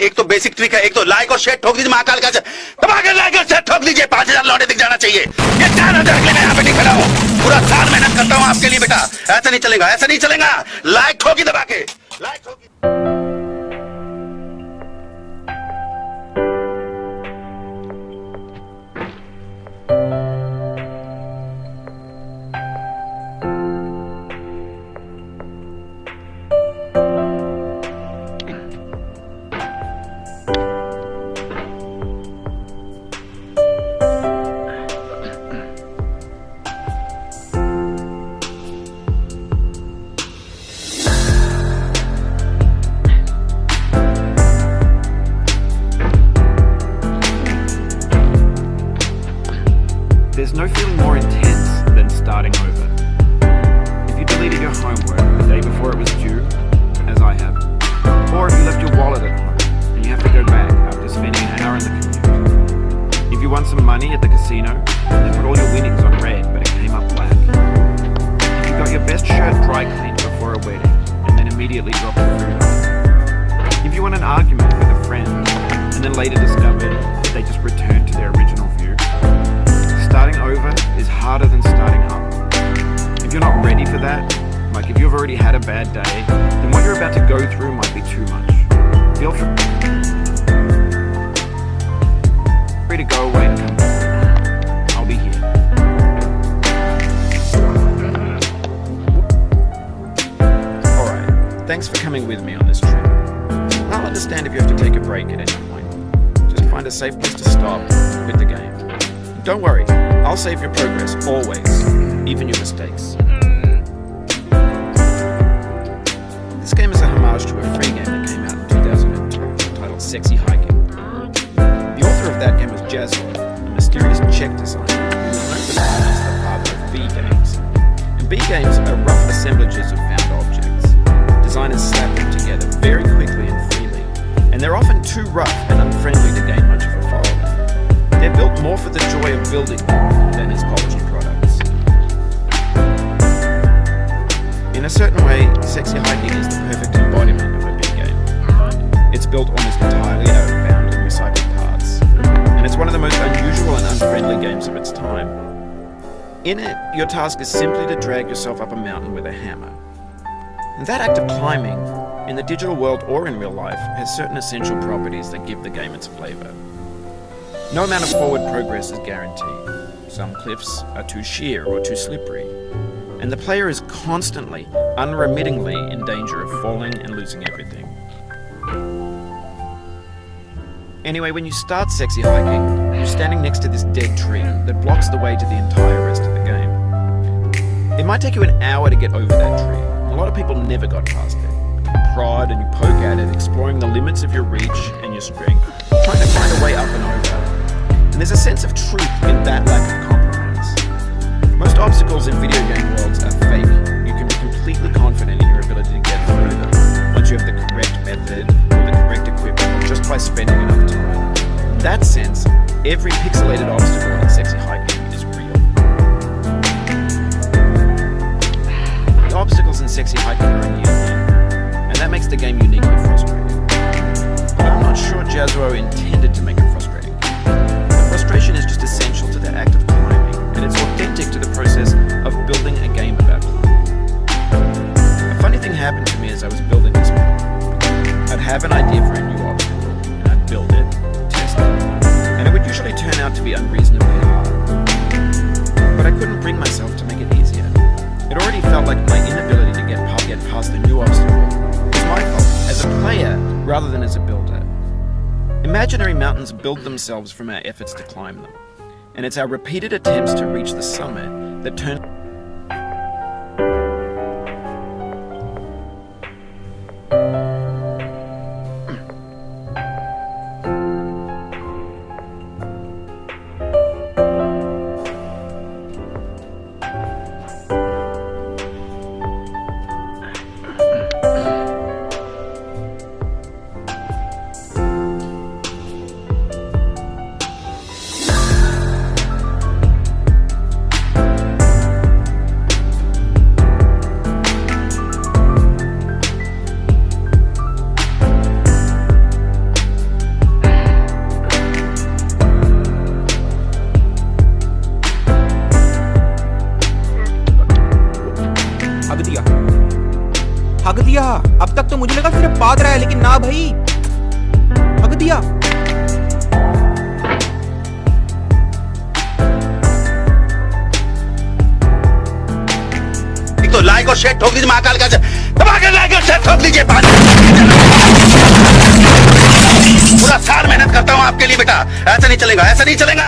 एक तो basic trick है, एक तो लाइक और शेयर ठोक दीजिए महाकाल का। दबा के लाइक और शेयर ठोक दीजिए, 5000 लौटे दिख जाना चाहिए। ये 4000 के लिए मैं यहाँ पे नहीं खड़ा हूँ, पूरा साल मेहनत करता हूँ आपके लिए बेटा। ऐसा नहीं चलेगा, ऐसा नहीं चलेगा। लाइक ठोकी दबा के, लाइक ठोकी। There's no feeling more intense than starting over. If you deleted your homework the day before it was due, as I have, or if you left your wallet at home and you have to go back after spending an hour in the commute. If you won some money at the casino and put all your winnings on red but it came up black. If you got your best shirt dry cleaned before a wedding and then immediately dropped the food. If you won an argument with a friend and then later discovered that they just returned to their original view. Starting over is harder than starting up. If you're not ready for that, like if you've already had a bad day, then what you're about to go through might be too much. Feel free to go away and come back. I'll be here. Alright, thanks for coming with me on this trip. I'll understand if you have to take a break at any point. Just find a safe place to stop with the game. Don't worry, I'll save your progress, always, even your mistakes. This game is a homage to a free game that came out in 2002, titled Sexy Hiking. The author of that game was Jazwaw, a mysterious Czech designer who was known for the as the father of B games. And B games are rough assemblages of found objects. Designers slap them together very quickly and freely, and they're often too rough and unfriendly to gain much of a following. They're built more for the joy of building than as polished products. In a certain way, Sexy Hiking is the perfect embodiment of a big game. It's built almost entirely out of found and recycled parts, and it's one of the most unusual and unfriendly games of its time. In it, your task is simply to drag yourself up a mountain with a hammer. And that act of climbing, in the digital world or in real life, has certain essential properties that give the game its flavor. No amount of forward progress is guaranteed. Some cliffs are too sheer or too slippery, and the player is constantly, unremittingly in danger of falling and losing everything. Anyway, when you start Sexy Hiking, you're standing next to this dead tree that blocks the way to the entire rest of the game. It might take you an hour to get over that tree. A lot of people never got past it. You prod and you poke at it, exploring the limits of your reach and your strength, trying to find a way up and over. And there's a sense of truth in that lack of compromise. Most obstacles in video game worlds are fake. You can be completely confident in your ability to get through them once you have the correct method or the correct equipment just by spending enough time. In that sense, every pixelated obstacle in Sexy Hiking is real. The obstacles in Sexy Hiking are a near win, and that makes the game uniquely frustrating. But I'm not sure Jazwaw intended to make it frustrating. Frustration is just essential to the act of climbing, and it's authentic to the process of building a game about climbing. A funny thing happened to me as I was building this game. I'd have an idea for a new obstacle, and I'd build it, test it, and it would usually turn out to be unreasonably hard. But I couldn't bring myself to make it easier. It already felt like my inability to get past a new obstacle was my fault as a player rather than as a builder. Imaginary mountains build themselves from our efforts to climb them, and it's our repeated attempts to reach the summit that turn हक दिया। अब तक तो मुझे लगा सिर्फ पाद रहा है, लेकिन ना भाई, हक दिया। तो लाइक और शेयर ठोक दीजिए महाकाल का दबा के, लाइक और शेयर ठोक दीजिए। पूरा साल मेहनत करता हूं आपके लिए बेटा, ऐसा नहीं चलेगा, ऐसा नहीं चलेगा।